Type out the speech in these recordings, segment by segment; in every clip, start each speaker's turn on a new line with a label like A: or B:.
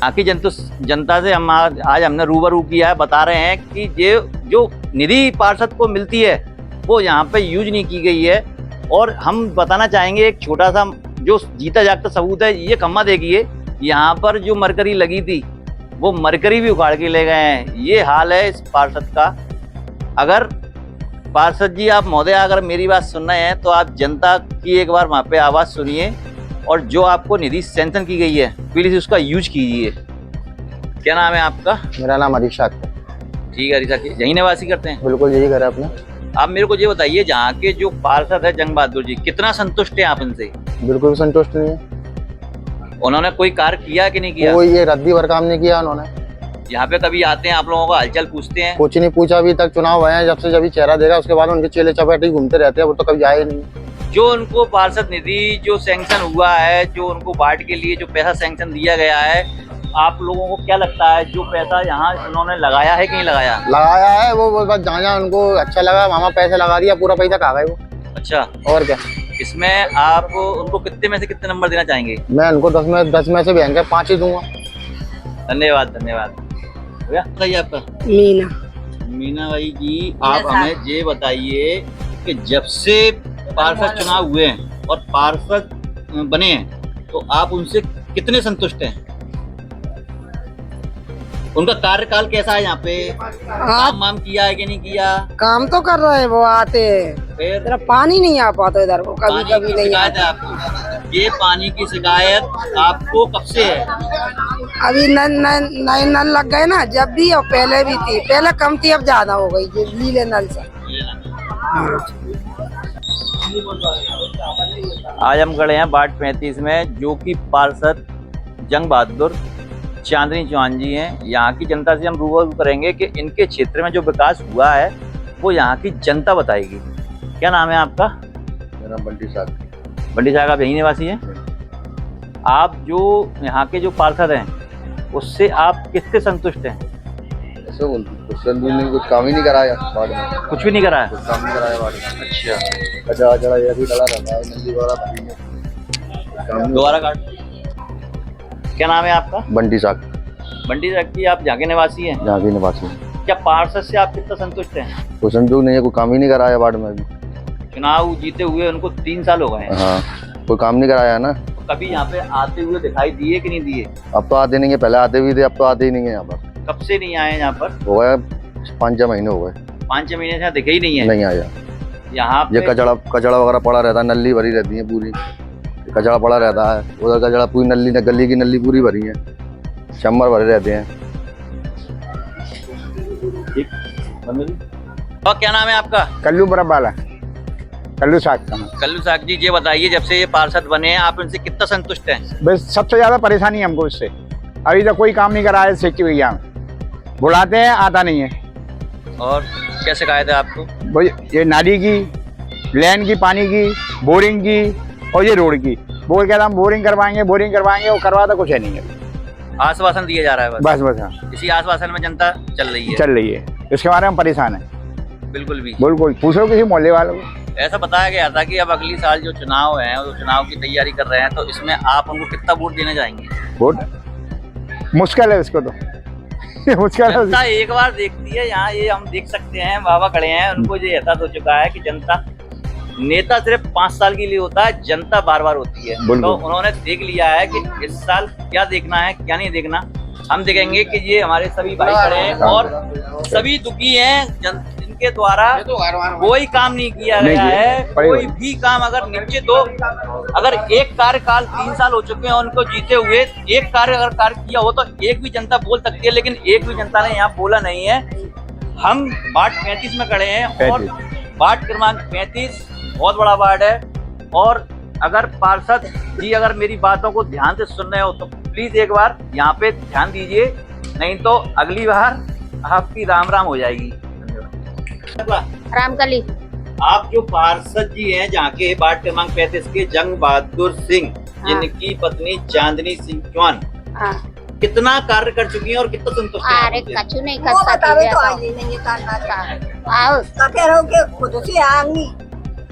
A: यहाँ की जनता से हम आज हमने रूबरू किया है, बता रहे हैं कि ये जो निधि पार्षद को मिलती है वो यहाँ पे यूज नहीं की गई है। और हम बताना चाहेंगे एक छोटा सा जो जीता जागता सबूत है, ये खम्मा देखिए, यहाँ पर जो मरकरी लगी थी वो मरकरी भी उखाड़ के ले गए हैं। ये हाल है इस पार्षद का। अगर पार्षद जी, आप महोदय अगर मेरी बात सुन रहे हैं तो आप जनता की एक बार वहाँ पे आवाज़ सुनिए और जो आपको निधि सैंक्शन की गई है प्लीज उसका यूज कीजिए। क्या नाम है आपका?
B: मेरा नाम अरिशाक है।
A: ठीक है अरिशाक जी, यही निवासी करते हैं?
B: बिल्कुल यही घर है अपना।
A: आप मेरे को ये बताइए, जहाँ के जो पार्षद है जंग बहादुर जी, कितना संतुष्ट हैं आप इनसे?
B: बिल्कुल संतुष्ट नहीं है।
A: उन्होंने कोई कार्य किया कि नहीं किया?
B: कोई ये रद्दी भर काम नहीं किया उन्होंने।
A: यहाँ पे कभी आते हैं आप लोगों का हालचाल पूछते हैं?
B: कुछ नहीं पूछा अभी तक। चुनाव हुए हैं जब से, जब चेहरा देगा उसके बाद उनके चेले चपाटे घूमते रहते हैं, वो तो कभी आए नहीं।
A: जो उनको पार्षद निधि जो सैंक्शन हुआ है, जो उनको वार्ड के लिए जो पैसा सैंक्शन दिया गया है, आप लोगों को क्या लगता है जो पैसा यहाँ उन्होंने लगाया है कि नहीं लगाया?
B: लगाया है वो बस जहाँ उनको अच्छा लगा वहाँ पैसे लगा दिया, पूरा पैसा खा गए वो।
A: अच्छा,
B: और क्या?
A: इसमें आप उनको कितने में से कितने नंबर देना चाहेंगे?
B: मैं उनको 10 में से भयंकर 5 ही दूंगा।
A: धन्यवाद धन्यवाद। भैया बताइए आपका? मीना भाई जी, आप हमें ये बताइए कि जब से पार्षद चुनाव हुए हैं और पार्षद बने हैं तो आप उनसे कितने संतुष्ट हैं? उनका कार्यकाल कैसा है यहाँ पे? काम वाम किया है कि नहीं किया?
C: काम तो कर रहे हैं, वो आते हैं,
A: फिर
C: पानी नहीं आ पाता इधर को, कभी कभी नहीं
A: शिकायत है आपको? ये पानी की शिकायत आपको कब से है?
C: अभी नए नल लग गए ना, जब भी और पहले भी थी। पहले कम थी, अब ज्यादा हो गई ये नीले नल से।
A: आज हम खड़े हैं वार्ड 35 में, जो कि पार्षद जंग बहादुर चांदनी चौहान जी हैं। यहाँ की जनता से हम रूबरू करेंगे कि इनके क्षेत्र में जो विकास हुआ है वो यहाँ की जनता बताएगी। क्या नाम है आपका?
B: मेरा बंटी साहब।
A: बंटी साहब, आप यही निवासी हैं? आप जो यहाँ के जो पार्षद हैं उससे आप किससे संतुष्ट हैं?
B: ऐसे बोलते कुछ काम ही नहीं कराया वार्ड में।
A: कुछ भी नहीं कराया?
B: कुछ काम नहीं कराया वार्ड में।
A: अच्छा,
B: कचरा कचरा ये भी डला रहता है, नंदी वगैरह।
A: दोबारा काट। क्या नाम है आपका?
B: बंटी साहब।
A: बंटी साहब जी, आप जहाँ के निवासी हैं?
B: जहाँ की निवासी है।
A: क्या पार्षद से आप कितना संतुष्ट हैं?
B: कोई संतुष्ट नहीं है, कोई काम ही नहीं कराया वार्ड में अभी।
A: चुनाव जीते हुए उनको 3 साल हो गए हैं।
B: हाँ, कोई काम नहीं कराया है ना।
A: तो कभी यहाँ पे आते हुए दिखाई दिए कि नहीं दिए?
B: अब तो आते नहीं है, पहले आते भी थे, अब तो आते ही नहीं है यहाँ पर।
A: कब से नहीं आए यहाँ पर?
B: हो गए 5-6 महीने हो गए।
A: 5-6 महीने से दिखे ही नहीं है?
B: नहीं आया।
A: यहाँ
B: ये
A: पे
B: कचड़ा वगैरह पड़ा रहता है, नली भरी रहती है पूरी, कचड़ा पड़ा रहता है उधर, कचड़ा पूरी नली गली की नली पूरी भरी है, चम्बर भरे रहते हैं।
A: और क्या नाम है आपका?
D: कल्लू बरबाला, कल्लू साग का।
A: कल्लू साग जी, ये बताइए जब से ये पार्षद बने हैं आप इनसे कितना संतुष्ट हैं?
D: बस सबसे ज्यादा परेशानी है हमको इससे। अभी तक कोई काम नहीं करा है सेक्टी भैया, बुलाते हैं आता नहीं है।
A: और क्या शिकायत है आपको?
D: वो ये नाली की, लैंड की, पानी की, बोरिंग की और ये रोड की। बोल कहता हम बोरिंग करवाएंगे वो करवाता कुछ है नहीं है।
A: आश्वासन दिया जा रहा है
D: बस हाँ,
A: इसी आश्वासन में जनता चल रही है।
D: इसके बारे में हम परेशान है।
A: बिल्कुल भी।
D: बिल्कुल पूछो किसी मोहल्ले वालों को।
A: ऐसा बताया गया था कि अब अगली साल जो चुनाव है वो चुनाव की तैयारी कर रहे हैं, तो इसमें आप उनको कितना वोट देना चाहेंगे?
D: वोट मुश्किल है इसको तो मुश्किल है।
A: जनता एक बार देखती है, यहाँ ये हम देख सकते हैं, बाबा खड़े हैं, उनको ये एहसास हो चुका है कि जनता, नेता सिर्फ 5 साल के लिए होता है, जनता बार बार होती है। तो उन्होंने देख लिया है कि इस साल क्या देखना है क्या नहीं देखना। हम देखेंगे कि ये हमारे सभी भाई खड़े हैं और सभी दुखी हैं। इनके द्वारा कोई काम नहीं किया गया है, कोई भी काम अगर निश्चित हो, अगर एक कार्यकाल 3 साल हो चुके हैं उनको जीते हुए, एक कार्य अगर कार्य किया हो तो एक भी जनता बोल सकती है, लेकिन एक भी जनता ने यहाँ बोला नहीं है। हम वार्ड 35 में खड़े हैं और वार्ड क्रमांक 35 बहुत बड़ा वार्ड है। और अगर पार्षद जी अगर मेरी बातों को ध्यान से सुन रहे हो तो प्लीज एक बार यहाँ पे ध्यान दीजिए, नहीं तो अगली बार आपकी राम राम हो जाएगी।
E: रामकली।
A: आप जो पार्षद जी हैं जहाँ के वार्ड क्रमांक 35 के जंग बहादुर सिंह, जिनकी पत्नी चांदनी सिंह चौहान, कितना कार्य कर चुकी हैं और कितना संतुष्ट हैं?
E: अरे कछु नहीं कर सकती।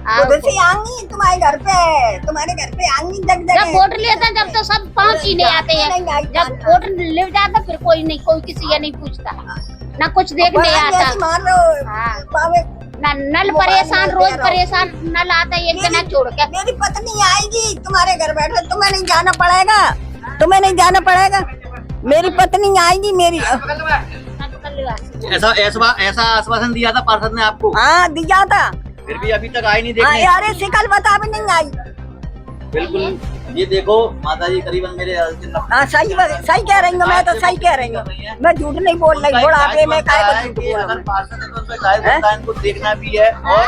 E: हाँ,
F: खुद से आऊंगी तुम्हारे घर पे आऊंगी जग
E: जब वोट लेते हैं जब तो सब पहुंच ही नहीं आते हैं, जब वोट ले जाता फिर कोई नहीं, कोई किसी का नहीं पूछता, ना कुछ देखने आता।
F: मारो
E: हाँ। ना नल परेशान, रोज परेशान, नल आता है एक जना छोड़ के।
F: मेरी पत्नी आएगी तुम्हारे घर बैठे, तुम्हें नहीं जाना पड़ेगा, तुम्हें नहीं जाना पड़ेगा, मेरी पत्नी आएगी मेरी।
A: ऐसा आश्वासन दिया था पार्षद ने आपको?
F: हाँ दिया था,
A: फिर भी अभी तक आई नहीं देखने।
F: यार शिकल बता भी नहीं आई।
A: बिल्कुल, ये देखो माता जी करीबन मेरे
F: हाँ सही कह रही हूँ, मैं तो सही कह रही हूँ, मैं झूठ नहीं बोल रही। बुढ़ापे में काय को झूठ बोल
A: अगर पार्षद है तो उसमें जायज होता है, इनको देखना भी है। और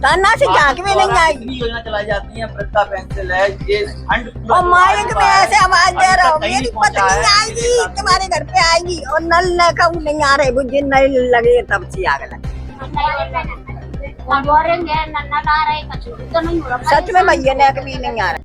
F: ताना से झांक भी नहीं आई।
A: कितनी योजना चलाई जाती है, वृद्धा पेंशन है, ये फंड
F: और माइक में ऐसे आवाज दे रहा हूँ, मेरी पत्नी आएगी तुम्हारे घर पे आएगी, और नल नहीं आ रहे, मुझे नल लगे तब से आग लगे।
E: बोरिंग है, नल आ रहे, कचौड़ी तो नहीं हो रहा।
F: सच में भैया ने कभी नहीं आ रहा।